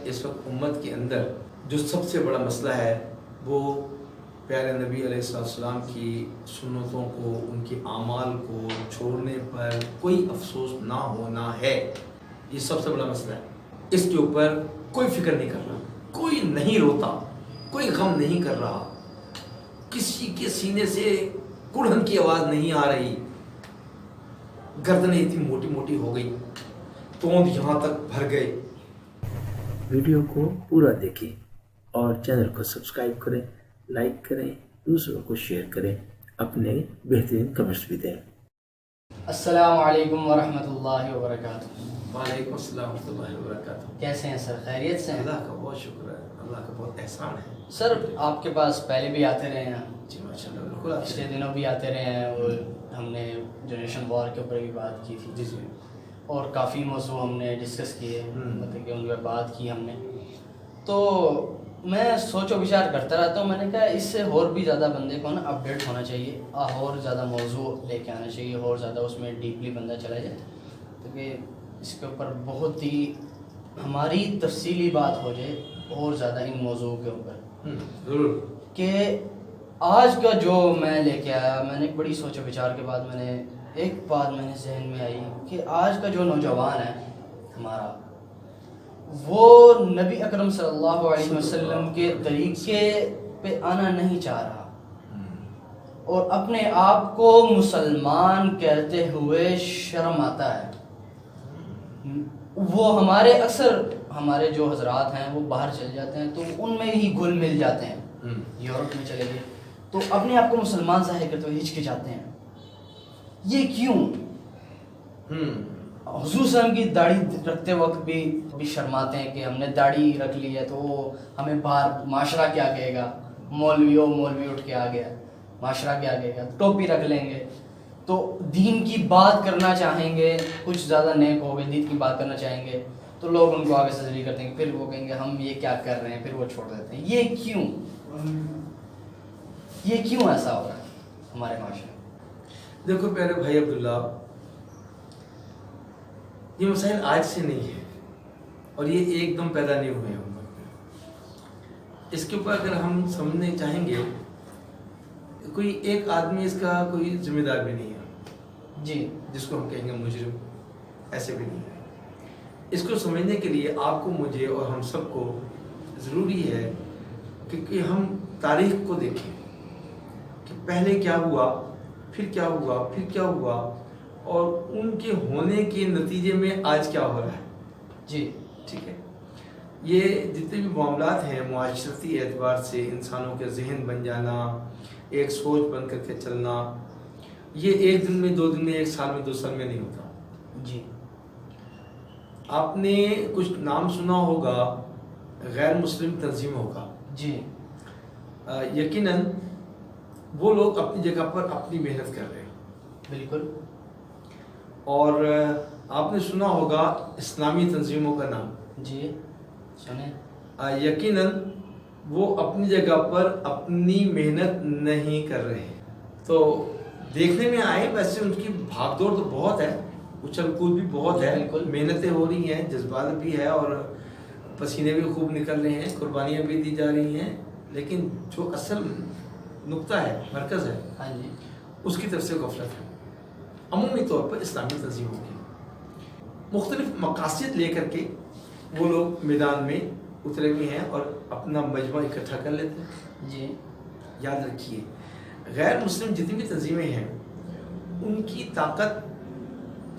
اس وقت امت کے اندر جو سب سے بڑا مسئلہ ہے وہ پیارے نبی علیہ السلام کی سنتوں کو، ان کے اعمال کو چھوڑنے پر کوئی افسوس نہ ہونا ہے۔ یہ سب سے بڑا مسئلہ ہے۔ اس کے اوپر کوئی فکر نہیں کر رہا، کوئی نہیں روتا، کوئی غم نہیں کر رہا، کسی کے سینے سے کڑھن کی آواز نہیں آ رہی، گردنیں اتنی موٹی موٹی ہو گئی، توند یہاں تک بھر گئے۔ ویڈیو کو پورا دیکھیں اور چینل کو سبسکرائب کریں، لائک کریں، دوسروں کو شیئر کریں، اپنے بہترین کمنٹس بھی دیں۔ السلام علیکم ورحمۃ اللہ وبرکاتہ۔ وعلیکم السلام ورحمۃ اللہ وبرکاتہ۔ کیسے ہیں سر؟ خیریت سے ہیں؟ اللہ کا بہت شکر ہے، اللہ کا بہت احسان ہے۔ سر آپ کے پاس پہلے بھی آتے رہے ہیں، جی ماشاء اللہ، بالکل پچھلے دنوں بھی آتے رہے ہیں، اور ہم نے جنریشن وار کے اوپر بھی بات کی تھی، جی جی، اور کافی موضوع ہم نے ڈسکس کیے، مطلب کہ ان پہ بات کی ہم نے۔ تو میں سوچ و بچار کرتا رہتا ہوں، میں نے کہا اس سے اور بھی زیادہ بندے کو نا اپڈیٹ ہونا چاہیے، اور زیادہ موضوع لے کے آنا چاہیے، اور زیادہ اس میں ڈیپلی بندہ چلا جائے، کیونکہ اس کے اوپر بہت ہی ہماری تفصیلی بات ہو جائے، اور زیادہ ان موضوعوں کے اوپر ضرور۔ کہ آج کا جو میں لے کے آیا، میں نے ایک بڑی سوچ و بچار کے بعد میں نے ایک بات میں نے ذہن میں آئی کہ آج کا جو نوجوان ہے ہمارا، وہ نبی اکرم صلی اللہ علیہ وسلم کے طریقے پہ آنا نہیں چاہ رہا، اور اپنے آپ کو مسلمان کہتے ہوئے شرم آتا ہے۔ وہ ہمارے اکثر ہمارے جو حضرات ہیں وہ باہر چل جاتے ہیں تو ان میں ہی گھل مل جاتے ہیں، یورپ میں چلے گئے تو اپنے آپ کو مسلمان ظاہر کرتے ہوئے ہچکچاتے ہیں۔ یہ کیوں؟ حضور صلی اللہ علیہ وسلم کی داڑھی رکھتے وقت بھی شرماتے ہیں کہ ہم نے داڑھی رکھ لی ہے تو وہ ہمیں باہر معاشرہ کیا کہے گا، مولوی اٹھ کے آ گیا، معاشرہ کیا کہے گا، ٹوپی رکھ لیں گے تو دین کی بات کرنا چاہیں گے، کچھ زیادہ نیک ہو گئے، دین کی بات کرنا چاہیں گے تو لوگ ان کو آگے سے ذلیل کرتے ہیں، پھر وہ کہیں گے ہم یہ کیا کر رہے ہیں، پھر وہ چھوڑ دیتے ہیں۔ یہ کیوں ایسا ہو رہا ہے ہمارے معاشرے میں؟ دیکھو پیارے بھائی عبداللہ، یہ مسائل آج سے نہیں ہے، اور یہ ایک دم پیدا نہیں ہوئے ہیں۔ اس کے اوپر اگر ہم سمجھنے چاہیں گے، کوئی ایک آدمی اس کا کوئی ذمہ دار بھی نہیں ہے جی، جس کو ہم کہیں گے مجرم، ایسے بھی نہیں ہے۔ اس کو سمجھنے کے لیے آپ کو، مجھے اور ہم سب کو ضروری ہے کہ ہم تاریخ کو دیکھیں کہ پہلے کیا ہوا، پھر کیا ہوا، پھر کیا ہوا، اور ان کے ہونے کے نتیجے میں آج کیا ہو رہا ہے۔ جی ٹھیک ہے، یہ جتنے بھی معاملات ہیں معاشرتی اعتبار سے، انسانوں کے ذہن بن جانا، ایک سوچ بن کر کے چلنا، یہ ایک دن میں، 2 دن میں، 1 سال میں، 2 سال میں نہیں ہوتا۔ جی، آپ نے کچھ نام سنا ہوگا غیر مسلم تنظیموں کا۔ جی، یقیناً وہ لوگ اپنی جگہ پر اپنی محنت کر رہے ہیں، بالکل۔ اور آپ نے سنا ہوگا اسلامی تنظیموں کا نام۔ جی سنیں۔ یقیناً وہ اپنی جگہ پر اپنی محنت نہیں کر رہے ہیں۔ تو دیکھنے میں آئے ویسے ان کی بھاگ دوڑ تو بہت ہے، اچھل کود بھی بہت ہے، بالکل، محنتیں ہو رہی ہیں، جذبات بھی ہے، اور پسینے بھی خوب نکل رہے ہیں، قربانیاں بھی دی جا رہی ہیں، لیکن جو اصل نقطہ ہے، مرکز ہے، ہاں جی، اس کی طرف سے غفلت ہے۔ عمومی طور پر اسلامی تنظیموں کی مختلف مقاصد لے کر کے وہ لوگ میدان میں اترے ہوئے ہیں اور اپنا مجمع اکٹھا کر لیتے ہیں۔ جی، یاد رکھیے، غیر مسلم جتنی بھی تنظیمیں ہیں ان کی طاقت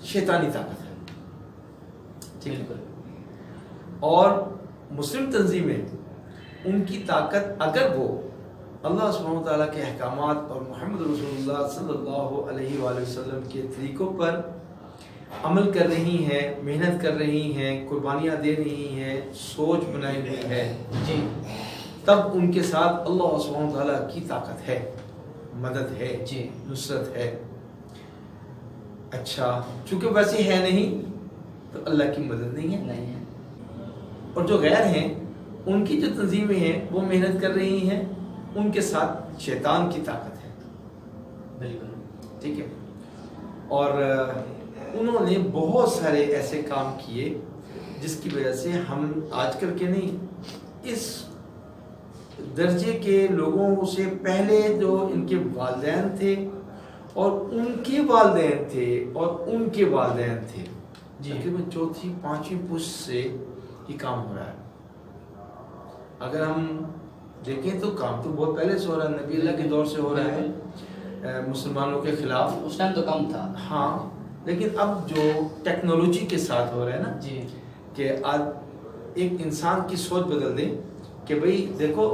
شیطانی طاقت ہے، ٹھیک ہے؟ بالکل۔ اور مسلم تنظیمیں، ان کی طاقت اگر وہ اللہ سبحانہ وتعالیٰ کے احکامات اور محمد رسول اللہ صلی اللہ علیہ وآلہ وسلم کے طریقوں پر عمل کر رہی ہیں، محنت کر رہی ہیں، قربانیاں دے رہی ہیں، سوچ بنائی ہوئی ہے، جی، تب ان کے ساتھ اللہ سبحانہ وتعالیٰ کی طاقت ہے، مدد ہے، جی، نصرت ہے۔ اچھا، چونکہ ویسے ہے نہیں تو اللہ کی مدد نہیں ہے۔ نہیں ہے۔ اور جو غیر ہیں، ان کی جو تنظیمیں ہیں وہ محنت کر رہی ہیں، ان کے ساتھ شیطان کی طاقت ہے، بالکل، ٹھیک ہے؟ اور انہوں نے بہت سارے ایسے کام کیے جس کی وجہ سے ہم آج کل کے نہیں، اس درجے کے لوگوں سے پہلے جو ان کے والدین تھے اور ان کے والدین تھے اور ان کے والدین تھے، تقریباً چوتھی پانچویں پشت سے یہ کام ہو رہا ہے۔ اگر ہم دیکھیں تو کام تو بہت پہلے سے ہو رہا ہے، نبی اللہ کے دور سے ہو رہا ہے مسلمانوں کے خلاف۔ اس ٹائم تو کم تھا، ہاں، لیکن اب جو ٹیکنالوجی کے ساتھ ہو رہا ہے نا، جی، کہ کہ آج ایک انسان کی سوچ بدل دیں کہ بھئی دیکھو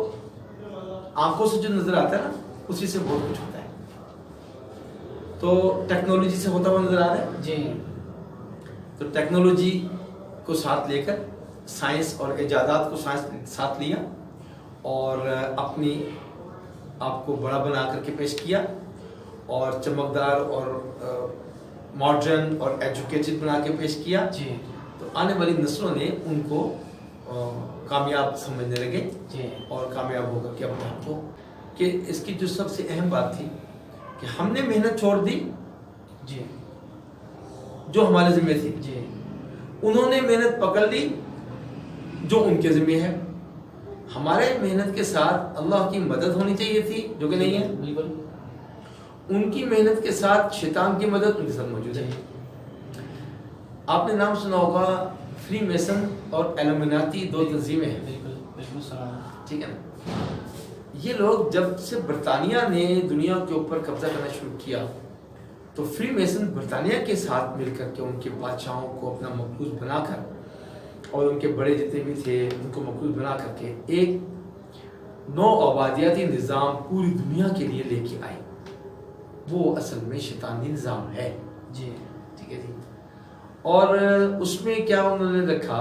آنکھوں سے جو نظر آتا ہے نا اسی سے بہت کچھ ہوتا ہے، تو ٹیکنالوجی سے ہوتا ہوا نظر آ رہا ہے۔ جی، تو ٹیکنالوجی کو ساتھ لے کر سائنس اور ایجادات کو ساتھ لیا اور اپنی آپ کو بڑا بنا کر کے پیش کیا اور چمکدار اور ماڈرن اور ایجوکیٹڈ بنا کے پیش کیا، جی، تو آنے والی نسلوں نے ان کو کامیاب سمجھنے لگے جی، اور کامیاب ہو کر کے اپنے آپ کو، کہ اس کی جو سب سے اہم بات تھی کہ ہم نے محنت چھوڑ دی جی، جو ہمارے ذمہ تھی، جی، انہوں نے محنت پکڑ لی جو ان کے ذمہ ہے۔ ہمارے محنت کے ساتھ اللہ کی مدد ہونی چاہیے تھی جو کہ نہیں ہے، بالکل، ان کی محنت کے ساتھ شیطان کی مدد ان کے ساتھ موجود ہے۔ آپ نے نام سنا ہوگا فری میسن اور ایلومیناتی، دو تنظیمیں ہیں، بالکل، بالکل سنا، ٹھیک ہے نا۔ یہ لوگ جب سے برطانیہ نے دنیا کے اوپر قبضہ کرنا شروع کیا تو فری میسن برطانیہ کے ساتھ مل کر کے ان کے بادشاہوں کو اپنا مقبوض بنا کر اور ان کے بڑے جتنے بھی تھے ان کو مقبوض بنا کر کے ایک نو آبادیاتی نظام پوری دنیا کے لیے لے کے آئے۔ وہ اصل میں شیطانی نظام ہے، جی، ٹھیک ہے جی۔ اور اس میں کیا انہوں نے رکھا،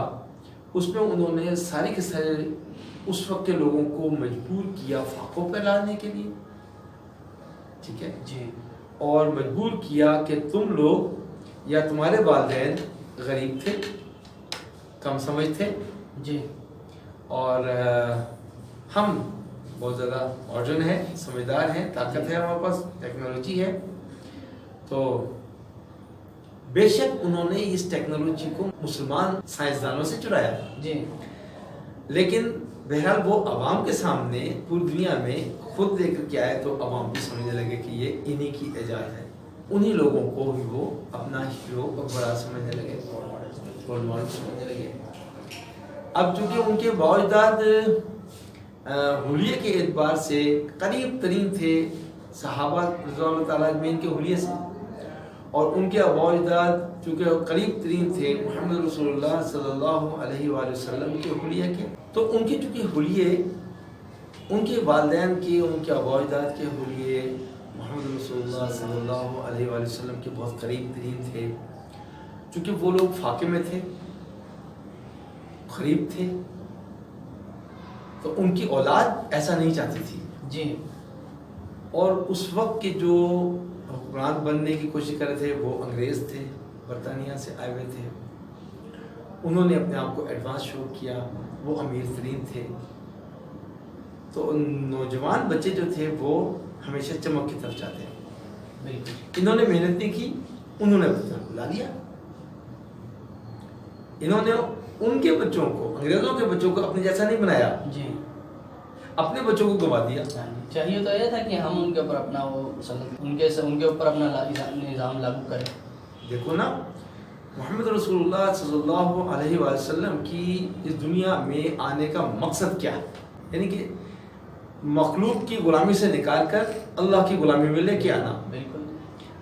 اس میں انہوں نے سارے کے سارے اس وقت کے لوگوں کو مجبور کیا فاقوں پہ لانے کے لیے، ٹھیک ہے جی، اور مجبور کیا کہ تم لوگ یا تمہارے والدین غریب تھے، کم سمجھ تھے، جی، اور ہم بہت زیادہ ماڈرن ہیں، سمجھدار ہیں، طاقت ہے ہمارے پاس، ٹیکنالوجی ہے، تو بے شک انہوں نے اس ٹیکنالوجی کو مسلمان سائنسدانوں سے چرایا، جی، لیکن بہرحال وہ عوام کے سامنے پوری دنیا میں خود لے کر کے آئے تو عوام بھی سمجھنے لگے کہ یہ انہی کی ایجاد ہے، انہی لوگوں کو بھی وہ اپنا ہیرو اور بڑا سمجھنے لگے، رول ماڈل سمجھنے لگے۔ اب چونکہ ان کے باوجداد حلیے کے اعتبار سے قریب ترین تھے صحابہ رضوان اللہ تعالیٰ اجمعین کے حلیے سے، اور ان کے باوجداد چونکہ قریب ترین تھے محمد رسول اللہ صلی اللہ علیہ وآلہ وسلم کے حلیے کے، تو ان کے چونکہ حلیے ان کے والدین کے، ان کے باوجداد کے حلیے محمد رسول اللہ صلی اللہ علیہ وآلہ وسلم کے بہت قریب ترین تھے، چونکہ وہ لوگ فاقے میں تھے، غریب تھے، تو ان کی اولاد ایسا نہیں چاہتی تھی، جی، اور اس وقت کے جو حکمران بننے کی کوشش کر رہے تھے وہ انگریز تھے، برطانیہ سے آئے ہوئے تھے، انہوں نے اپنے آپ کو ایڈوانس شو کیا، وہ امیر ترین تھے، تو نوجوان بچے جو تھے وہ ہمیشہ چمک کی طرف جاتے ہیں، بالکل، انہوں نے محنت نہیں کی، انہوں نے اپنی طرف بلا لیا، انہوں نے ان کے بچوں کو، انگریزوں کے بچوں کو اپنے جیسا نہیں بنایا، جی، اپنے بچوں کو گوا دیا۔ چاہیے تو یہ تھا کہ ہم ان کے اوپر اپنا وہ ان کے اوپر اپنا نظام لاگو کریں۔ دیکھو نا، محمد رسول اللہ صلی اللہ علیہ وآلہ وسلم کی اس دنیا میں آنے کا مقصد کیا ہے؟ یعنی کہ مخلوق کی غلامی سے نکال کر اللہ کی غلامی میں لے کے آنا، بالکل،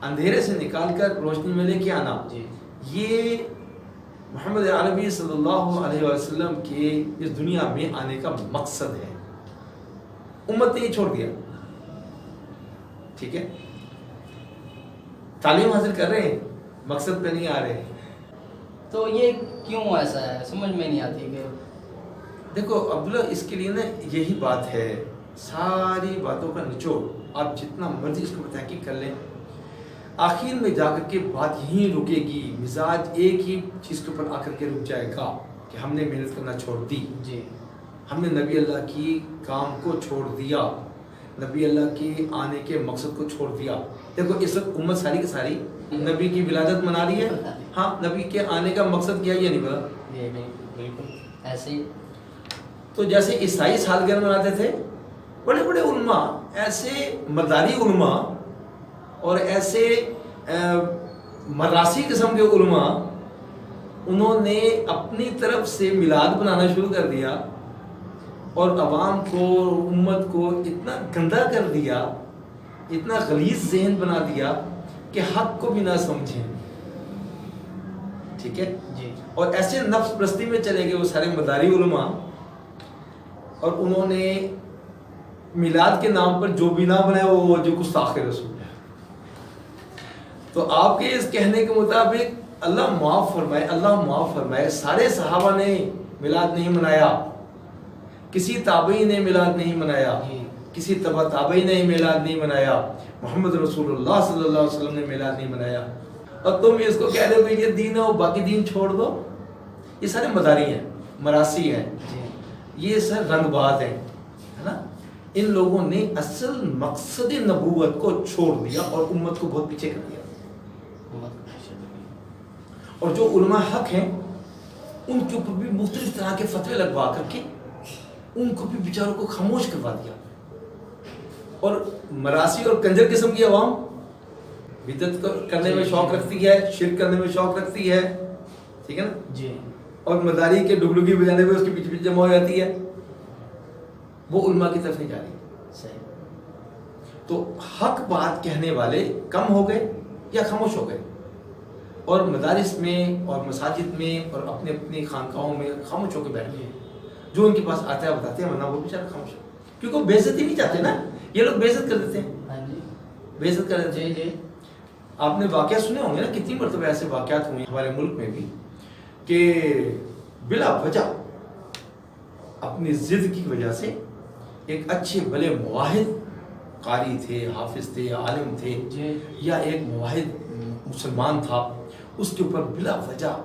اندھیرے سے نکال کر روشنی میں لے کے آنا، جی، یہ محمد عربی صلی اللہ علیہ وآلہ وسلم کے اس دنیا میں آنے کا مقصد ہے۔ امت نے یہ چھوڑ دیا، ٹھیک ہے، تعلیم حاصل کر رہے ہیں، مقصد پہ نہیں آ رہے۔ تو یہ کیوں ایسا ہے سمجھ میں نہیں آتی کہ دیکھو عبداللہ، اس کے لیے نا یہی بات ہے، ساری باتوں کا نچوڑ آپ جتنا مرضی اس کو تحقیق کر لیں، آخر میں جا کر کے بات یہیں رکے گی، مزاج ایک ہی چیز کے اوپر آ کر کے رک جائے گا کہ ہم نے محنت کرنا چھوڑ دی، جی، ہم نے نبی اللہ کی کام کو چھوڑ دیا، نبی اللہ کے آنے کے مقصد کو چھوڑ دیا۔ دیکھو اس وقت امت ساری کی ساری نبی کی ولادت منا رہی ہے، ہاں، نبی کے آنے کا مقصد کیا یہ نہیں پتا، یہ بھی بالکل ایسے ہی. تو جیسے عیسائی سالگرہ مناتے تھے، بڑے بڑے علماء، ایسے مداری علماء اور ایسے مراسی قسم کے علماء، انہوں نے اپنی طرف سے میلاد بنانا شروع کر دیا اور عوام کو، امت کو اتنا گندا کر دیا، اتنا غلیظ ذہن بنا دیا کہ حق کو بھی نہ سمجھیں. ٹھیک ہے جی. اور ایسے نفس پرستی میں چلے گئے وہ سارے مداری علماء، اور انہوں نے میلاد کے نام پر جو بھی نہ بنایا وہ جو گستاخ رسول ہے. تو آپ کے اس کہنے کے مطابق اللہ معاف فرمائے، اللہ معاف فرمائے، سارے صحابہ نے میلاد نہیں منایا، کسی تابعی نے میلاد نہیں منایا، کسی تبع تابعی نے میلاد نہیں منایا، محمد رسول اللہ صلی اللہ علیہ وسلم نے میلاد نہیں منایا، اور تم اس کو کہہ رہے ہو کہ یہ دین ہے، وہ باقی دین چھوڑ دو. یہ سارے مداری ہیں، مراسی ہیں، یہ سر رنگ باز ہیں، ہے نا. ان لوگوں نے اصل مقصد نبوت کو چھوڑ دیا اور امت کو بہت پیچھے کر دیا. اور جو علماء حق ہیں ان کے اوپر بھی مختلف طرح کے فتوے لگوا کر کے ان کو بھی بیچاروں کو خاموش کروا دیا. اور مراسی اور کنجر قسم کی عوام بدعت کرنے میں شوق رکھتی ہے، شرک کرنے میں شوق رکھتی ہے، ٹھیک ہے نا جی. اور مداری کے ڈگڈگی بجانے میں اس کے پیچھے پیچھے جمع ہو جاتی ہے، وہ علماء کی طرف نہیں جا رہی. صحیح. تو حق بات کہنے والے کم ہو گئے یا خاموش ہو گئے، اور مدارس میں اور مساجد میں اور اپنے اپنی خانقاہوں میں خاموش ہو کے بیٹھ گئے. جو ان کے پاس آتا ہے بتاتے ہیں، ورنہ وہ بیچارے خاموش ہو، کیونکہ وہ بے عزتی نہیں چاہتے نا. یہ لوگ بے عزت کر دیتے ہیں، ہاں جی. بے عزت کر دیتے ہیں. جی. آپ نے واقعہ سنے ہوں گے نا، کتنی مرتبہ ایسے واقعات ہوئے ہمارے ملک میں بھی کہ بلا وجہ اپنی ضد کی وجہ سے ایک اچھے بھلے موحد قاری تھے، حافظ تھے، عالم تھے، یا ایک موحد مسلمان تھا، اس کے اوپر بلا وجہ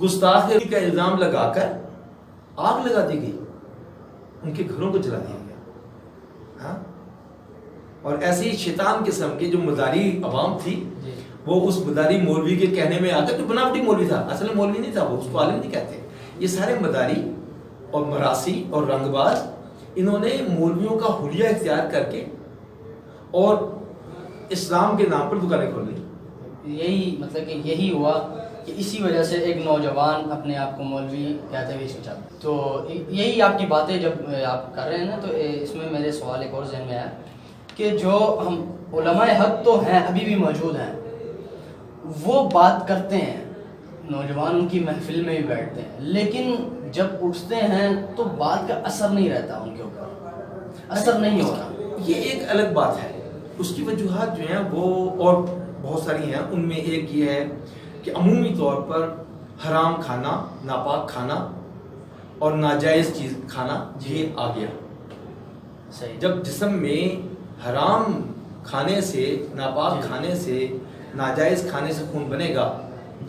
گستاخی کا الزام لگا کر آگ لگا دی گئی، ان کے گھروں کو جلا دیا گیا. ہاں. اور ایسے ہی شیطان قسم کے جو مداری عوام تھی، وہ اس مداری مولوی کے کہنے میں آ کر، جو بناوٹی مولوی تھا، اصل مولوی نہیں تھا وہ، اس کو عالم نہیں کہتے. یہ سارے مداری اور مراسی اور رنگ باز، انہوں نے مولویوں کا حلیہ اختیار کر کے اور اسلام کے نام پر دکانیں کھول لی. یہی مطلب کہ یہی ہوا کہ اسی وجہ سے ایک نوجوان اپنے آپ کو مولوی کہتے ہوئے سوچا. تو یہی آپ کی باتیں جب آپ کر رہے ہیں نا، تو اس میں میرے سوال ایک اور ذہن میں آیا کہ جو ہم علماء حق تو ہیں، ابھی بھی موجود ہیں، وہ بات کرتے ہیں، نوجوان ان کی محفل میں بھی بیٹھتے ہیں، لیکن جب اٹھتے ہیں تو بات کا اثر نہیں رہتا ان کے اوپر، اثر نہیں ہوتا. یہ ایک الگ بات ہے. اس کی وجوہات جو ہیں وہ اور بہت ساری ہیں. ان میں ایک یہ ہے کہ عمومی طور پر حرام کھانا، ناپاک کھانا اور ناجائز چیز کھانا یہ آ گیا. صحیح. جب جسم میں حرام کھانے سے، ناپاک کھانے سے، ناجائز کھانے سے خون بنے گا،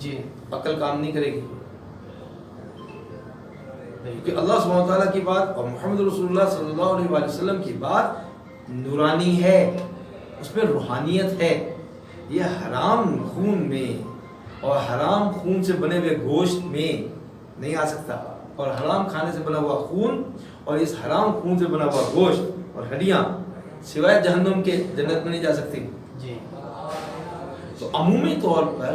جی، عقل کام نہیں کرے گی. کیونکہ اللہ سبحانہ وتعالیٰ کی بات اور محمد رسول اللہ صلی اللہ علیہ وآلہ وسلم کی بات نورانی ہے، اس میں روحانیت ہے. یہ حرام خون میں اور حرام خون سے بنے ہوئے گوشت میں نہیں آ سکتا. اور حرام کھانے سے بنا ہوا خون اور اس حرام خون سے بنا ہوا گوشت اور ہڈیاں سوائے جہنم کے جنت میں نہیں جا سکتی. جی. تو عمومی طور پر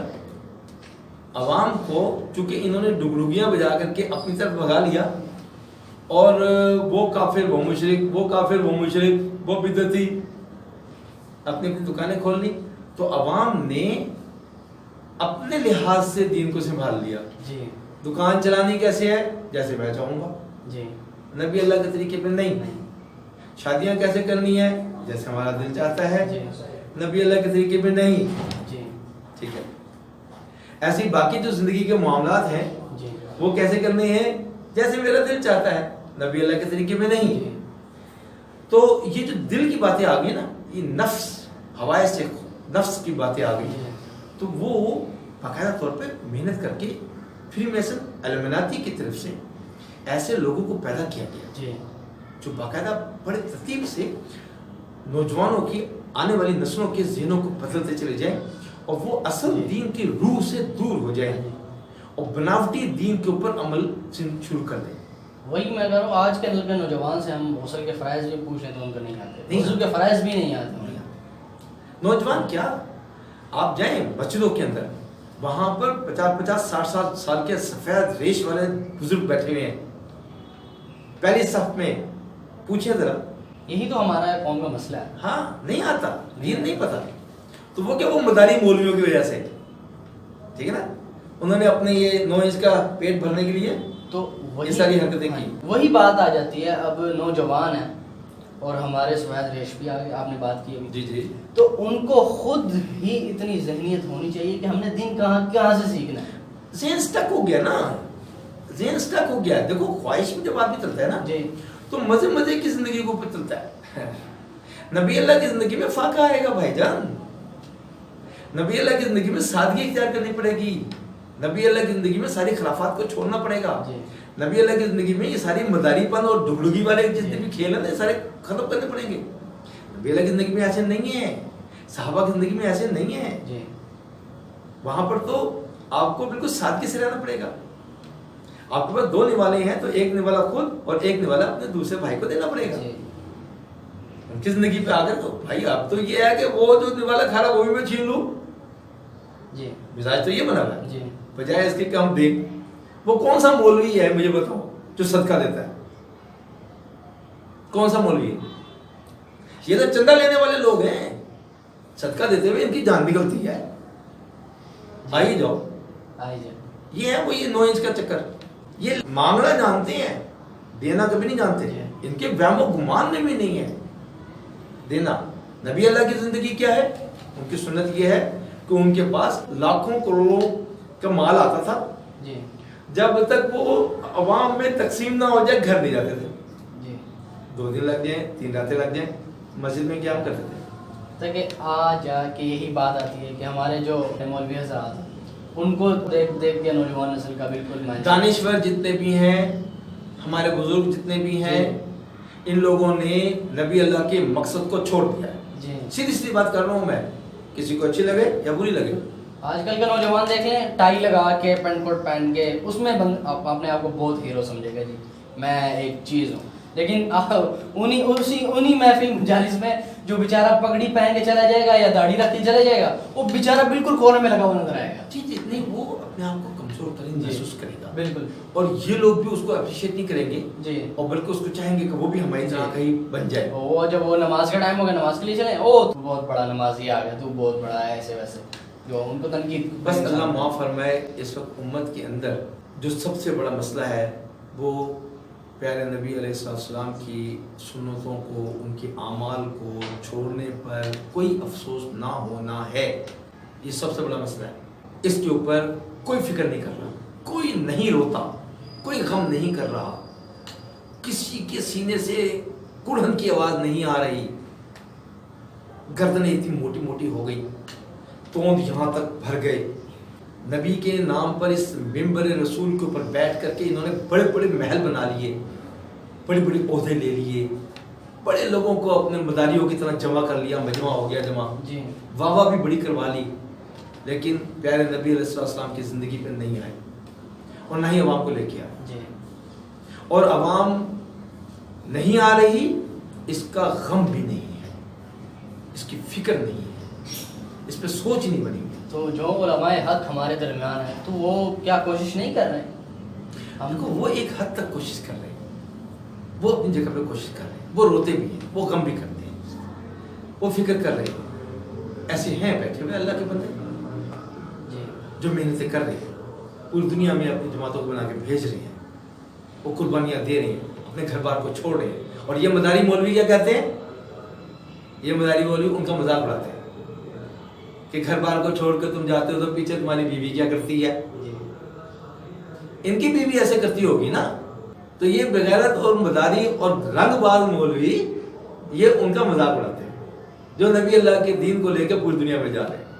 عوام کو، چونکہ انہوں نے ڈگڈگیاں بجا کر کے اپنی طرف بھگا لیا، اور وہ کافر وہ مشرک، وہ کافر وہ مشرک، وہ بدعتی، اپنی اپنی دکانیں کھول لی، تو عوام نے اپنے لحاظ سے دین کو سنبھال لیا. جی. دکان چلانی کیسے ہے؟ جیسے میں چاہوں گا. جی. نبی اللہ کے طریقے پہ نہیں. شادیاں کیسے کرنی ہے؟ جیسے ہمارا دل چاہتا ہے. نبی اللہ کے طریقے پہ نہیں. جی. ٹھیک ہے. ایسی باقی جو زندگی کے معاملات ہیں وہ کیسے کرنے ہیں؟ جیسے میرا دل چاہتا ہے. نبی اللہ کے طریقے پہ نہیں. تو یہ جو دل کی باتیں آ گئی نا، یہ نفس، ہوائے سے نفس کی باتیں آ گئی، تو وہ باقاعدہ طور پہ محنت کر کے فری میسن ایلومیناتی کی طرف سے ایسے لوگوں کو پیدا کیا گیا جو باقاعدہ بڑے ترتیب سے نوجوانوں کی، آنے والی نسلوں کے ذہنوں کو بدلتے چلے جائیں اور وہ اصل دین کی روح سے دور ہو جائیں اور بناوٹی دین کے اوپر عمل شروع کر دیں. وہی میں کہہ رہا ہوں، آج کل کے نوجوان سے ہم غسل کے فرائض بھی پوچھیں تو ان کو نہیں آتے، غسل کے فرائض بھی نہیں آتے. نوجوان کیا، آپ جائیں مسجدوں کے اندر، وہاں پر 50-60 سال کے سفید ریش والے بزرگ بیٹھے ہوئے ہیں پہلی صف میں، پوچھیں ذرا. یہی تو ہمارا قوم کا مسئلہ ہے. ہاں نہیں آتا، دین نہیں پتا. تو وہ کیا، وہ مداری مولویوں کی وجہ سے، ٹھیک ہے نا، انہوں نے اپنے یہ 9 انچ کا پیٹ بھرنے کے لیے تو یہ ساری حرکتیں کی. وہی بات آ جاتی ہے. اب نوجوان ہیں اور ہمارے سفید ریش بھی آگے آپ نے بات کی ابھی، جی تو ان کو خود ہی اتنی ذہنیت ہونی چاہیے کہ ہم نے دین کہاں سے سیکھنا ہے. ذہن اسٹک ہو گیا نا، ذہن اسٹک ہو گیا. دیکھو خواہش میں جب آدمی چلتا ہے نا جی تو مزے کی زندگی کے اوپر چلتا ہے. نبی اللہ کی زندگی میں فاقہ آئے گا بھائی جان. نبی اللہ کی زندگی میں سادگی اختیار کرنی پڑے گی. نبی اللہ کی زندگی میں ساری خرافات کو چھوڑنا پڑے گا. نبی اللہ کی زندگی میں یہ ساری مداری پن اور ڈگڈگی والے جتنے بھی کھیل ہیں سارے ختم کرنے پڑیں گے. نبی اللہ کی زندگی میں ایسے نہیں ہے، صحابہ کی زندگی میں ایسے نہیں ہے. وہاں پر تو آپ کو بالکل سادگی سے رہنا پڑے گا. آپ کے پاس 2 نوالے ہیں تو ایک نوالا خود اور ایک نوالا اپنے دوسرے بھائی کو دینا پڑے گا. ان کی زندگی پہ آ کر تو بھائی اب تو یہ ہے کہ وہ جو نوالا کھا رہا وہ بھی میں چھین لوں. مزاج تو یہ بنا ہوا ہے. بجائے اس کے کہ ہم دیکھ وہ کون سا مولوی ہے مجھے بتاؤ جو صدقہ دیتا ہے؟ کون سا مولوی ہے؟ یہ تو چندہ لینے والے لوگ ہیں. صدقہ دیتے ہوئے ان کی جان نکلتی ہے. آئیے جاؤ، یہ ہے وہ یہ 9 انچ کا چکر. یہ مانگنا جانتے ہیں، دینا کبھی نہیں جانتے. ان کے وہم و گمان میں بھی نہیں ہے دینا. نبی اللہ کی زندگی کیا ہے؟ ان کی سنت یہ ہے کہ ان کے پاس لاکھوں کروڑوں کا مال آتا تھا، جب تک وہ عوام میں تقسیم نہ ہو جائے گھر نہیں جاتے تھے. 2 دن لگ جائیں، 3 راتیں لگ جائیں، مسجد میں کیا کرتے تھے. تاکہ آ جا کے یہی بات آتی ہے کہ ہمارے جو مولوی حضرات ہیں ان کو دیکھ کے نوجوان نسل کا بالکل دانشور جتنے بھی ہیں، ہمارے بزرگ جتنے بھی ہیں، ان لوگوں نے نبی اللہ کے مقصد کو چھوڑ دیا ہے. سیدھی بات کر رہا ہوں میں، کسی کو اچھی لگے یا بری لگے. آج کل کے نوجوان دیکھ لیں، ٹائی لگا کے پینٹ کوٹ پہن کے اس میں اپنے آپ کو بہت ہیرو سمجھے گا. جی میں ایک چیز ہوں، لیکن انہی محفل مجالس میں جو بیچارہ پگڑی پہن کے چلا جائے گا یا داڑھی رکھ کے چلا جائے گا، وہ بیچارہ بالکل کونے میں لگا ہوا نظر آئے گا. جی نہیں، وہ اپنے آپ کو کمزور ترین محسوس کرے گا. بالکل. اور یہ لوگ بھی اس کو اپریشیٹ نہیں کریں گے جی، اور بلکہ اس کو چاہیں گے کہ وہ بھی ہماری طرح کہیں بن جائے. وہ جب وہ نماز کا ٹائم ہوگا نماز کے لیے چلیں، او تو بہت بڑا نمازی آ گیا، تو بہت بڑا ہے، ایسے ویسے جو ان کو تنقید. بس اللہ معاف فرمائے. اس وقت امت کے اندر جو سب سے بڑا مسئلہ ہے وہ پیارے نبی علیہ السلام کی سنتوں کو، ان کے اعمال کو چھوڑنے پر کوئی افسوس نہ ہونا ہے. یہ سب سے بڑا مسئلہ ہے. اس کے اوپر کوئی فکر نہیں کر رہا، کوئی نہیں روتا، کوئی غم نہیں کر رہا، کسی کے سینے سے کڑھن کی آواز نہیں آ رہی. گردنیں اتنی موٹی موٹی ہو گئی، توند یہاں تک بھر گئے. نبی کے نام پر اس ممبر رسول کے اوپر بیٹھ کر کے انہوں نے بڑے بڑے محل بنا لیے، بڑے بڑے عہدے لے لیے، بڑے لوگوں کو اپنے مداریوں کی طرح جمع کر لیا، مجمع ہو گیا جمع. واہ واہ بھی بڑی کروا لی، لیکن پیارے نبی علیہ السلام کی زندگی پہ نہیں آئے اور نہ ہی عوام کو لے کے آئے. اور عوام نہیں آ رہی، اس کا غم بھی نہیں ہے، اس کی فکر نہیں ہے، اس پہ سوچ نہیں بنی. تو جو علماء حق ہمارے درمیان ہیں تو وہ کیا کوشش نہیں کر رہے ہیں؟ ہم کو وہ ایک حد تک کوشش کر رہے ہیں، وہ اپنی جگہ پہ کوشش کر رہے ہیں، وہ روتے بھی ہیں، وہ غم بھی کرتے ہیں، وہ فکر کر رہے ہیں. ایسے ہیں بیٹھے ہوئے اللہ کے بندے جو محنتیں کر رہے ہیں، پوری دنیا میں اپنی جماعتوں کو بنا کے بھیج رہے ہیں، وہ قربانیاں دے رہے ہیں، اپنے گھر بار کو چھوڑ رہے ہیں. اور یہ مداری مولوی کیا کہتے ہیں؟ یہ مداری مولوی ان کا مذاق اڑاتے ہیں کہ گھر بار کو چھوڑ کر تم جاتے ہو تو پیچھے تمہاری بیوی کیا کرتی ہے. ان کی بیوی ایسے کرتی ہوگی نا. تو یہ بغیرت اور مداری اور رنگ باز مولوی یہ ان کا مذاق اڑاتے ہیں جو نبی اللہ کے دین کو لے کے پوری دنیا میں جا رہے ہیں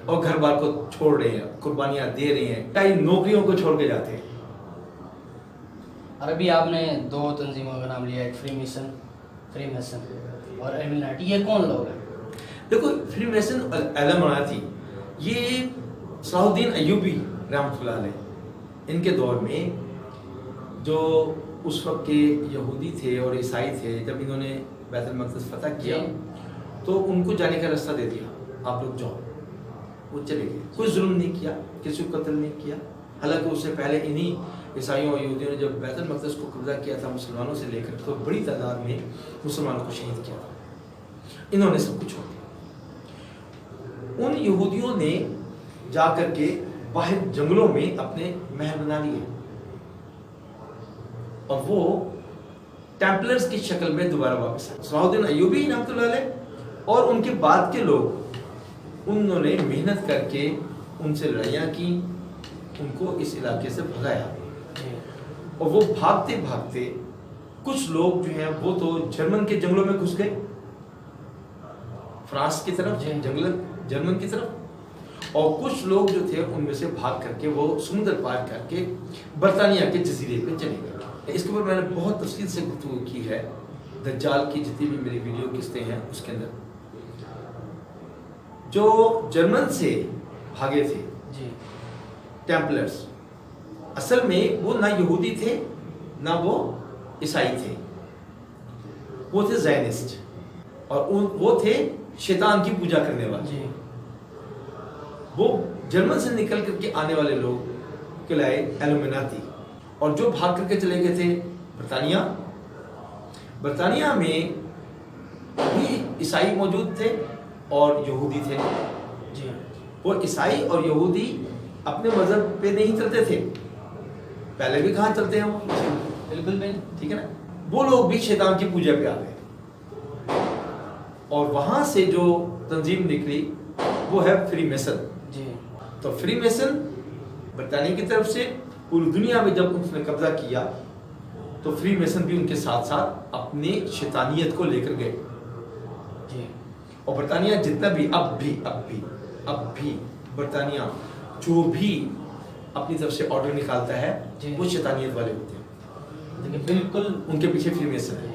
اور گھر بار کو چھوڑ رہے ہیں، قربانیاں دے رہے ہیں، کئی نوکریوں کو چھوڑ کے جاتے ہیں. اور ابھی آپ نے 2 تنظیموں کا نام لیا، ایک فری میسن اور ایلومیناٹی. یہ کون لوگ ہیں؟ دیکھو فری میسن ایلومیناٹی یہ صلاح الدین ایوبی رحمۃ اللہ علیہ ان کے دور میں جو اس وقت کے یہودی تھے اور عیسائی تھے، جب انہوں نے بیت المقدس فتح کیا تو ان کو جانے کا راستہ دے دیا، آپ لوگ جاؤ، وہ چلے گئے، کوئی ظلم نہیں کیا، کسی کو قتل نہیں کیا۔ حالانکہ اس سے پہلے انہی عیسائیوں اور یہودیوں نے جب بیت المقدس کو قبضہ کیا تھا مسلمانوں سے لے کر، تو بڑی تعداد میں مسلمانوں کو شہید کیا تھا، انہوں نے سب کچھ چھوڑ دیا۔ ان یہودیوں نے جا کر کے باہر جنگلوں میں اپنے محل بنا لیے اور وہ ٹیمپلرز کی شکل میں دوبارہ واپس آئے۔ صلاح الدین ایوبی رحمۃ اللہ علیہ اور ان کے بعد کے لوگ، انہوں نے محنت کر کے ان سے لڑائیاں کی، ان کو اس علاقے سے بھگایا، اور وہ بھاگتے بھاگتے کچھ لوگ جو ہیں وہ تو جرمن کے جنگلوں میں گھس گئے، فرانس کی طرف، جرمن کی طرف، اور کچھ لوگ جو تھے ان میں سے بھاگ کر کے وہ سمندر پار کر کے برطانیہ کے جزیرے پہ چلے گئے۔ اس کے اوپر میں نے بہت تفصیل سے گفتگو کی ہے، دجال کی جتنی بھی میری ویڈیو قسطیں ہیں اس کے اندر۔ جو جرمن سے بھاگے تھے ٹیمپلرز، اصل میں وہ نہ یہودی تھے نہ وہ عیسائی تھے، وہ تھے زائنسٹ، اور وہ تھے شیطان کی پوجا کرنے والے۔ وہ جرمن سے نکل کر کے آنے والے لوگ کہلائے ایلومیناتی، اور جو بھاگ کر کے چلے گئے تھے برطانیہ میں بھی عیسائی موجود تھے اور یہودی تھے۔ وہ عیسائی اور یہودی اپنے مذہب پہ نہیں چلتے تھے، پہلے بھی کہاں چلتے ہیں وہ، بالکل بھی ٹھیک ہے نا۔ وہ لوگ بھی شیطان کی پوجا پہ آ گئے، اور وہاں سے جو تنظیم نکلی وہ ہے فری میسن۔ تو فری میسن برطانیہ کی طرف سے پوری دنیا میں جب اس نے قبضہ کیا تو فری میسن بھی ان کے ساتھ ساتھ اپنی شیطانیت کو لے کر گئے، اور برطانیہ جتنا بھی اب بھی برطانیہ جو بھی اپنی طرف سے آرڈر نکالتا ہے وہ شیطانیت والے ہوتے ہیں، بالکل ان کے پیچھے فری میسن ہے۔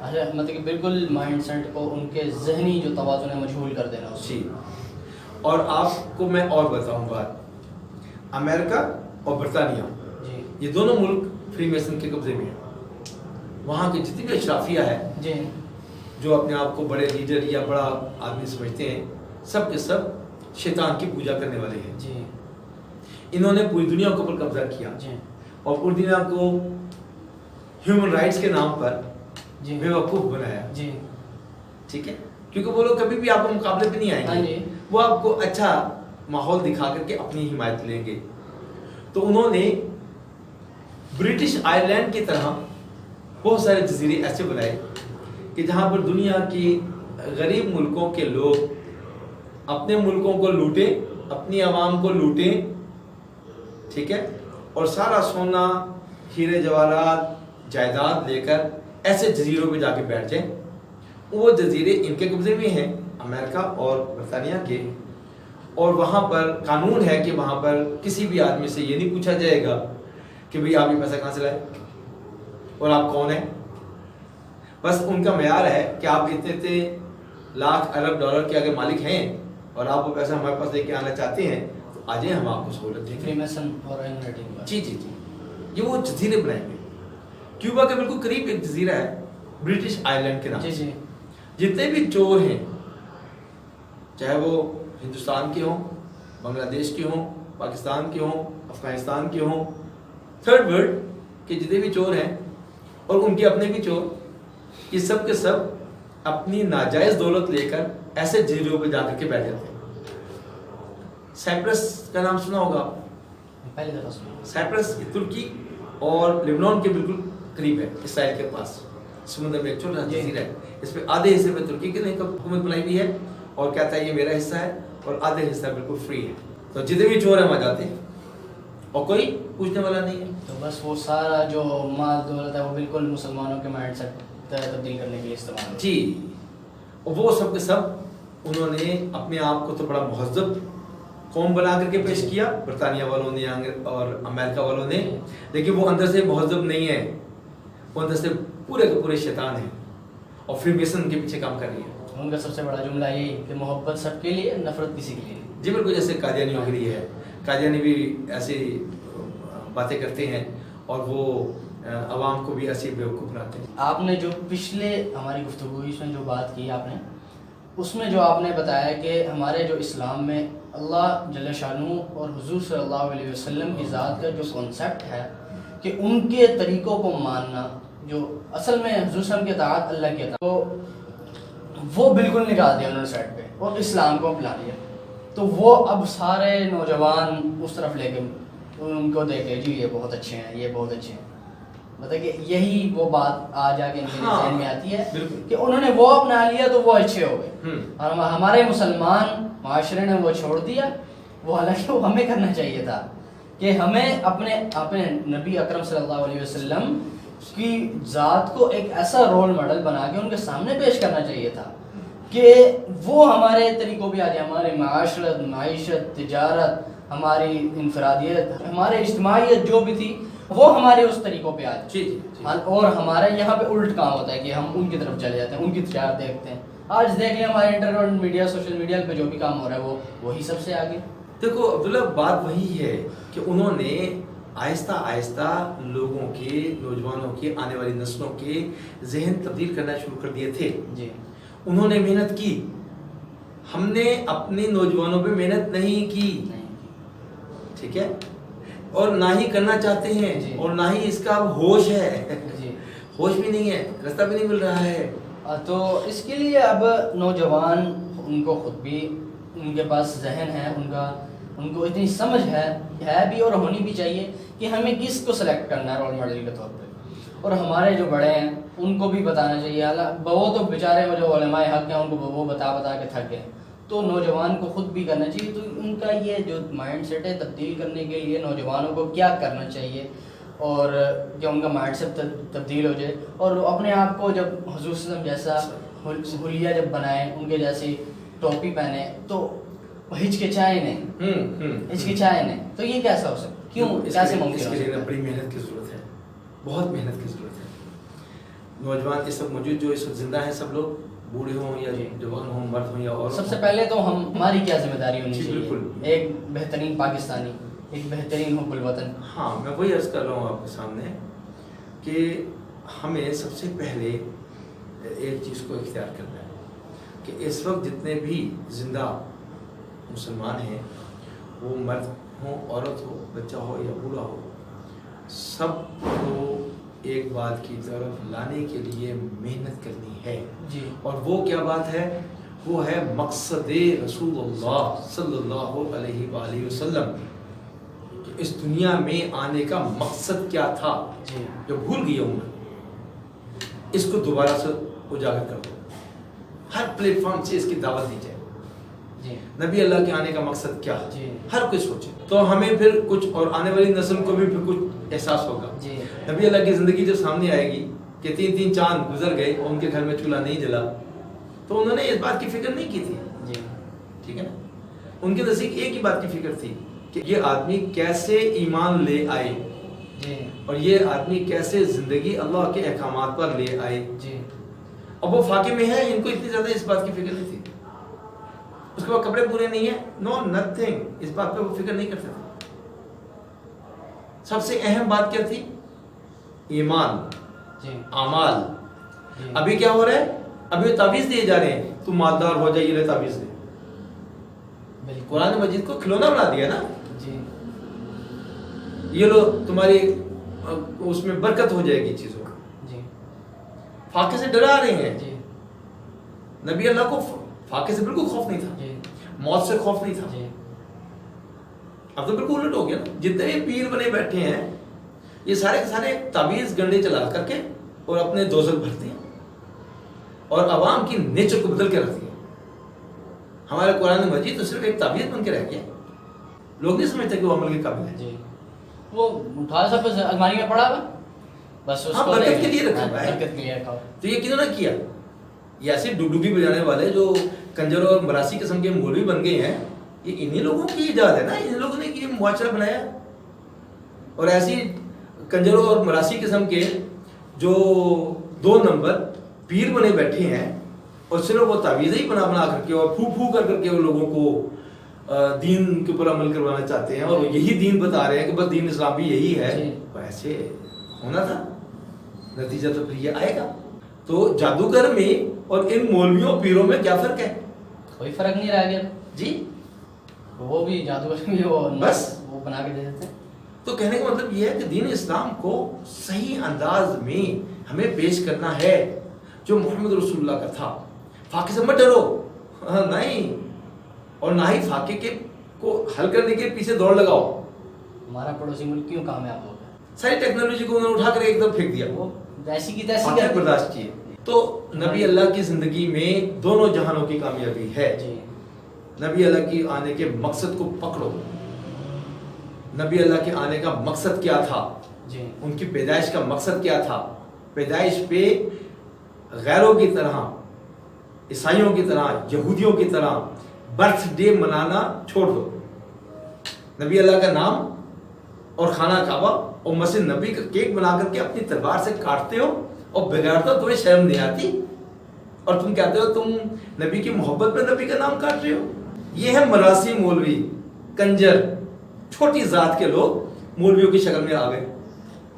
مطلب کہ بالکل مائنڈ سیٹ کو ان کے ذہنی جو توازن ہے مجہول کر دینا۔ جی، اور آپ کو میں اور بتاؤں بات، امریکہ اور برطانیہ یہ دونوں ملک فری میسن کے قبضے میں ہیں۔ وہاں کے جتنی بھی اشرافیہ ہے جو اپنے آپ کو بڑے لیڈر یا بڑا آدمی سمجھتے ہیں، سب کے سب شیطان کی پوجا کرنے والے ہیں۔ انہوں نے پوری دنیا کے اوپر قبضہ کیا اور پوری دنیا کو ہیومن رائٹس کے نام پر بے وقوف بنایا، ٹھیک ہے، کیونکہ وہ لوگ کبھی بھی آپ کو مقابلے پہ نہیں آئیں گے، وہ آپ کو اچھا ماحول دکھا کر کے اپنی حمایت لیں گے۔ تو انہوں نے برٹش آئرلینڈ کی طرح بہت سارے جزیرے ایسے بنائے کہ جہاں پر دنیا کی غریب ملکوں کے لوگ اپنے ملکوں کو لوٹیں، اپنی عوام کو لوٹیں، ٹھیک ہے، اور سارا سونا، ہیرے جواہرات، جائیداد لے کر ایسے جزیروں پہ جا کے بیٹھ جائیں۔ وہ جزیرے ان کے قبضے میں ہیں، امریکہ اور برطانیہ کے، اور وہاں پر قانون ہے کہ وہاں پر کسی بھی آدمی سے یہ نہیں پوچھا جائے گا کہ بھئی آپ یہ پیسہ کہاں سے لائے اور آپ کون ہیں۔ بس ان کا معیار ہے کہ آپ اتنے لاکھ ارب ڈالر کے اگر مالک ہیں اور آپ وہ پیسہ ہمارے پاس لے کے آنا چاہتے ہیں تو آ جائیں، ہم آپ کو سہولت دیں گے۔ جی، یہ وہ جزیرے بنائے گئے۔ کیوبا کے بالکل قریب ایک جزیرہ ہے برٹش آئرلینڈ کے نام سے۔ جتنے بھی چور ہیں، چاہے وہ ہندوستان کے ہوں، بنگلہ دیش کے ہوں، پاکستان کے ہوں، افغانستان کے ہوں، تھرڈ ورلڈ کے جتنے بھی چور ہیں اور ان کے اپنے بھی چور، یہ سب کے سب اپنی ناجائز دولت لے کر ایسے جزیروں پہ جا کر کے بیٹھ جاتے ہیں۔ سائپرس کا نام سنا ہوگا، پہلی دفعہ سنا۔ سائپرس ترکی اور لیبنان کے بالکل قریب ہے، اسرائیل کے پاس سمندر میں ایک چھوٹا سا جزیرہ ہے۔ اس پہ آدھے حصے پہ ترکی نے حکومت بنائی ہوئی ہے اور کہتا ہے یہ میرا حصہ ہے، اور آدھے حصہ بالکل فری ہے۔ تو جتنے بھی چور ہیں وہاں جاتے ہیں اور کوئی پوچھنے والا نہیں ہے۔ تو بس وہ سارا جو مال دولت ہے وہ بالکل مسلمانوں کے مائنڈ سیٹ تبدیل کرنے کے لیے استعمال ہوتا ہے۔ جی، اور وہ سب کے سب انہوں نے اپنے آپ کو تو بڑا مہذب قوم بنا کر کے پیش کیا، برطانیہ والوں نے اور امریکہ والوں نے، لیکن وہ اندر سے مہذب نہیں ہے، وہ اندر سے پورے کے پورے شیطان ہیں اور فری میسن کے پیچھے کام کر رہی ہے۔ ان کا سب سے بڑا جملہ یہی کہ محبت سب کے لیے، نفرت کسی کے لیے۔ جی بالکل، جیسے قادیانیوں کے لیے ہے، قادیانی بھی ایسے باتیں کرتے ہیں اور وہ عوام کو بھی ایسے بیوقوف بناتے ہیں. آپ نے جو پچھلے ہماری گفتگو اس میں جو بات کی آپ نے، اس میں جو آپ نے بتایا کہ ہمارے جو اسلام میں اللہ جل شانہ اور حضور صلی اللہ علیہ وسلم کی ذات کا جو کانسیپٹ ہے کہ ان کے طریقوں کو ماننا، جو اصل میں حضور صلی اللہ علیہ وسلم کی اطاعت اللہ کی اطاعت، تو وہ بالکل نکال دیا انہوں نے سائڈ پہ اور اسلام کو اپنا لیا. تو وہ اب سارے نوجوان اس طرف لے کے ان کو دیکھے جی یہ بہت اچھے ہیں، یہ بہت اچھے ہیں. مطلب کہ یہی وہ بات آ جا کے ان کے ذہن میں آتی ہے کہ انہوں نے وہ اپنا لیا تو وہ اچھے ہو گئے، اور ہمارے مسلمان معاشرے نے وہ چھوڑ دیا. وہ حالانکہ وہ ہمیں کرنا چاہیے تھا کہ ہمیں اپنے نبی اکرم صلی اللہ علیہ وسلم کی ذات کو ایک ایسا رول ماڈل بنا کے ان کے سامنے پیش کرنا چاہیے تھا کہ وہ ہمارے طریقوں پہ آ جائے. ہماری معیشت، تجارت، ہماری انفرادیت، ہمارے اجتماعیت جو بھی تھی وہ ہمارے اس طریقوں پہ آ جائے. اور ہمارے یہاں پہ الٹ کام ہوتا ہے کہ ہم ان کی طرف چلے جاتے ہیں، ان کی تجارت دیکھتے ہیں. آج دیکھ لیں ہمارے انٹرنیٹ میڈیا، سوشل میڈیا پہ جو بھی کام ہو رہا ہے وہی سب سے آگے. دیکھو عبداللہ، بات وہی ہے کہ انہوں نے آہستہ آہستہ لوگوں کے، نوجوانوں کے، آنے والی نسلوں کے ذہن تبدیل کرنا شروع کر دیے تھے. جی انہوں نے محنت کی، ہم نے اپنے نوجوانوں پہ محنت نہیں کی، ٹھیک ہے، اور نہ ہی کرنا چاہتے ہیں جی. اور نہ ہی اس کا اب ہوش ہے. جی ہوش بھی نہیں ہے، راستہ بھی نہیں مل رہا ہے. تو اس کے لیے اب نوجوان ان کو خود بھی، ان کے پاس ذہن ہے، ان کو اتنی سمجھ ہے بھی اور ہونی بھی چاہیے کہ ہمیں کس کو سلیکٹ کرنا ہے رول ماڈل کے طور پہ. اور ہمارے جو بڑے ہیں ان کو بھی بتانا چاہیے. وہ تو بیچارے وہ جو علماء حق ہیں ان کو وہ بتا کے تھک گئے. تو نوجوان کو خود بھی کرنا چاہیے. تو ان کا یہ جو مائنڈ سیٹ ہے تبدیل کرنے کے لیے نوجوانوں کو کیا کرنا چاہیے، اور کہ ان کا مائنڈ سیٹ تبدیل ہو جائے اور اپنے آپ کو جب حضور صلی اللہ علیہ وسلم جیسا حلیہ جب بنائیں، ان کے جیسی ٹوپی پہنے تو ہچکچائے نہیں. تو یہ کیسا ہو سکتا؟ کیوں کیسے ممکن؟ اس کے لیے بڑی محنت کی ضرورت ہے، بہت محنت کی ضرورت ہے. نوجوان اس وقت موجود جو اس وقت زندہ ہیں، سب لوگ بوڑھے ہوں یا جوان ہوں، مرد ہوں یا عورت، سب سے پہلے تو ہماری کیا ذمہ داری ہونی چاہیے؟ بالکل ایک بہترین پاکستانی، ایک بہترین حب الوطن. ہاں، میں وہی عرض کر رہا ہوں آپ کے سامنے کہ ہمیں سب سے پہلے ایک چیز کو اختیار کرنا ہے کہ اس وقت جتنے بھی زندہ مسلمان ہیں، وہ مرد ہوں، عورت ہو، بچہ ہو یا بوڑھا ہو، سب کو ایک بات کی طرف لانے کے لیے محنت کرنی ہے. جی. اور وہ کیا بات ہے؟ وہ ہے مقصد رسول اللہ صلی اللہ علیہ وآلہ وسلم. اس دنیا میں آنے کا مقصد کیا تھا جو بھول گئی ہوں، اس کو دوبارہ سے اجاگر کر دو. ہر پلیٹ فارم سے اس کی دعوت دی جائے. نبی اللہ کے آنے کا مقصد کیا ہے، ہر کوئی سوچے تو ہمیں پھر کچھ، اور آنے والی نسل کو بھی پھر کچھ احساس ہوگا. نبی اللہ کی زندگی جب سامنے آئے گی کہ 3 چاند گزر گئے اور ان کے گھر میں چولہا نہیں جلا، تو انہوں نے اس بات کی فکر نہیں کی تھی. ٹھیک ہے نا؟ ان کے نزدیک ایک ہی بات کی فکر تھی کہ یہ آدمی کیسے ایمان لے آئے اور یہ آدمی کیسے زندگی اللہ کے احکامات پر لے آئے. اب وہ فاقے میں ہے، ان کو اتنی زیادہ اس بات کی فکر نہیں تھی. اس کے بعد کپڑے پورے نہیں ہیں، نو نتھنگ، اس بات پہ وہ فکر نہیں کرتے تھے. سب سے اہم بات کیا تھی؟ ایمان، اعمال. ابھی کیا ہو رہا ہے؟ ابھی تعویذ دیے جا رہے ہیں، تم مالدار ہو جائے، یہ تعویذ دے. قرآن مجید کو کھلونا بنا دیا نا. یہ لو تمہاری اس میں برکت ہو جائے گی چیزوں. فاقے سے ڈرا رہے ہیں. نبی اللہ کو فاقے سے بالکل خوف نہیں تھا، موت سے خوف نہیں تھا. اب تو بالکل الٹ ہو گیا نا. جتنے بھی پیر بنے بیٹھے ہیں یہ سارے کے سارے تعویذ گنڈے چلا کر کے اور اپنے دوزخ بھرتے ہیں اور عوام کی نیچر کو بدل کے رکھتے ہیں. ہمارا قرآن مجید تو صرف ایک تعویذ بن کے رہ گیا. لوگ نہیں سمجھتے کہ وہ عمل کے قابل ہے. وہ اٹھا سب الماری میں پڑا ہوا بس اس کو برکت کے لیے رکھا ہوا ہے. برکت کے لیے رکھا. تو یہ کنہوں نے کیا؟ یہ ایسے ڈوڈوگی بجانے والے جو کنجر اور مراسی قسم کے مولوی بن گئے ہیں، یہ انہی لوگوں کی ایجاد ہے نا. انہی لوگوں نے یہ معاشرہ بنایا. اور ایسی کنجروں اور مراسی قسم کے جو 2 نمبر پیر بنے بیٹھے ہیں اور صرف وہ تعویذ ہی بنا کر کے اور پھو کر کے وہ لوگوں کو دین کے اوپر عمل کروانا چاہتے ہیں اور وہ یہی دین بتا رہے ہیں کہ بس دین اسلام بھی یہی ہے، جی۔ تو ایسے ہونا تھا، نتیجہ تو پھر یہ آئے گا۔ تو جادوگر میں اور ان مولویوں پیروں میں کیا فرق ہے؟ کوئی فرق نہیں رہ گیا جی، وہ بھی جادوگر بھی وہ بس وہ بنا کے دے دیتے ہیں۔ تو کہنے کا مطلب یہ ہے کہ دین اسلام کو صحیح انداز میں ہمیں پیش کرنا ہے جو محمد رسول اللہ کا تھا۔ فاقے سے مت ڈرو، نہیں، اور نہ ہی فاقے کے کو حل کرنے کے پیچھے دوڑ لگاؤ۔ ہمارا پڑوسی ملک کیوں کامیاب ہو گیا؟ ساری ٹیکنالوجی کو انہوں نے اٹھا کر ایک دم پھینک دیا، وہ ویسی کی تیسی فاقے کرتے برداشت کیے۔ تو نبی اللہ کی زندگی میں دونوں جہانوں کی کامیابی ہے۔ جی نبی اللہ کی آنے کے مقصد کو پکڑو۔ نبی اللہ کے آنے کا مقصد کیا تھا؟ جی ان کی پیدائش کا مقصد کیا تھا؟ پیدائش پہ غیروں کی طرح، عیسائیوں کی طرح، یہودیوں کی طرح برتھ ڈے منانا چھوڑ دو۔ نبی اللہ کا نام اور خانہ کعبہ اور مسجد نبی کا کیک بنا کر کے اپنی تلوار سے کاٹتے ہو اور بگاڑتے ہو، تمہیں شرم نہیں آتی؟ اور تم کہتے ہو تم نبی کی محبت میں نبی کا نام کاٹ رہے ہو۔ یہ ہے مراسی مولوی، کنجر، چھوٹی ذات کے لوگ مولویوں کی شکل میں آ گئے،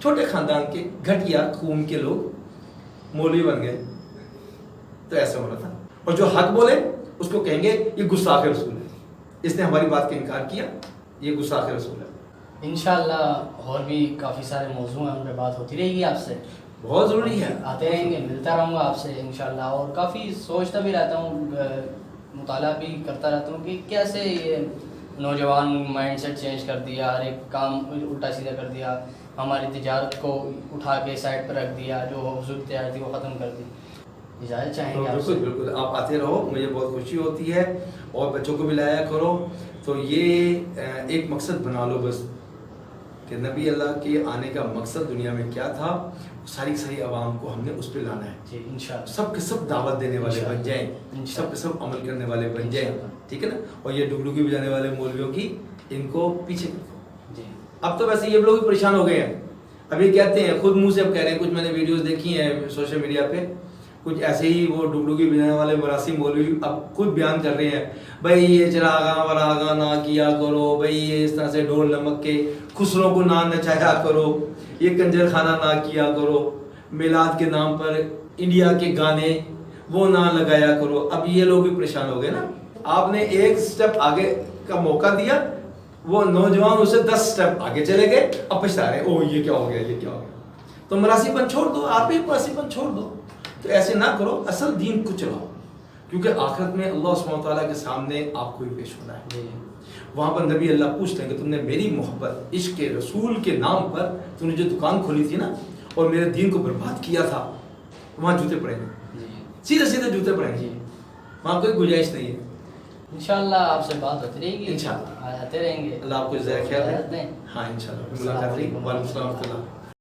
چھوٹے خاندان کے گھٹیا خون کے لوگ مولوی بن گئے۔ تو ایسا ہونا تھا، اور جو حق بولے اس کو کہیں گے یہ گستاخ رسول ہے، اس نے ہماری بات کا انکار کیا، یہ گستاخ رسول ہے۔ انشاءاللہ اور بھی کافی سارے موضوع ہیں، ان پہ بات ہوتی رہے گی آپ سے، بہت ضروری ہے، آتے رہیں گے، ملتا رہوں گا آپ سے انشاءاللہ، اور کافی سوچتا بھی رہتا ہوں، مطالعہ بھی کرتا رہتا ہوں کہ کیسے یہ نوجوان مائنڈ سیٹ چینج کر دیا، ہر ایک کام الٹا سیدھا کر دیا، ہماری تجارت کو اٹھا کے سائڈ پہ رکھ دیا، جو حضور تجارت تھی وہ ختم کر دی۔ اجازت چاہیں گے آپ سے؟ بالکل بالکل، آپ آتے رہو، مجھے بہت خوشی ہوتی ہے، اور بچوں کو بھی لایا کرو۔ تو یہ ایک مقصد بنا لو بس کہ نبی اللہ کے آنے کا مقصد دنیا میں کیا تھا، ساری ساری عوام کو ہم نے اس پہ لانا ہے۔ جی انشاءاللہ، سب کے سب دعوت دینے والے بن جائیں، سب کے سب عمل کرنے والے بن جائیں، ٹھیک ہے نا؟ اور یہ ڈگڈگی بجانے والے مولویوں کی ان کو پیچھے رکھو۔ جی اب تو ویسے یہ لوگ بھی پریشان ہو گئے ہیں، اب یہ کہتے ہیں خود منہ سے، اب کہہ رہے ہیں، کچھ میں نے ویڈیوز دیکھی ہیں سوشل میڈیا پہ، کچھ ایسے ہی وہ ڈگڈگی بجانے والے مراسی مولوی اب خود بیان کر رہے ہیں، بھائی یہ چراغاں وراغاں نہ کیا کرو، بھائی یہ اس طرح سے ڈھول نمک کے خسروں کو نہ نچایا کرو، یہ کنجر خانہ نہ کیا کرو، میلاد کے نام پر انڈیا کے گانے وہ نہ لگایا کرو۔ اب یہ لوگ بھی پریشان ہو گئے نا، آپ نے ایک سٹیپ آگے کا موقع دیا، وہ نوجوان اسے 10 سٹیپ آگے چلے گئے، اب پچھتا رہے، او یہ کیا ہو گیا، یہ کیا ہو گیا۔ تو مراسی پن چھوڑ دو، آپ بھی مراسی پن چھوڑ دو، تو ایسے نہ کرو، اصل دین کو چلاؤ، کیونکہ آخرت میں اللہ سبحانہ وتعالیٰ کے سامنے آپ کو ہی پیش ہونا ہے۔ جی وہاں پر نبی اللہ پوچھتے ہیں کہ تم نے میری محبت، عشق رسول کے نام پر تم نے جو دکان کھولی تھی نا اور میرے دین کو برباد کیا تھا، وہاں جوتے پڑیں گے، جی سیدھے سیدھے جوتے پڑیں گے، وہاں کوئی گنجائش نہیں ہے۔ انشاءاللہ آپ سے بات ہوتی رہے گی، انشاءاللہ آتے رہیں گے۔ اللہ آپ کو جزائے خیر اجازت دیں؟ دے۔ ہاں انشاءاللہ، ملاقات ہوگی۔ وعلیکم السلام ورحمۃ اللہ۔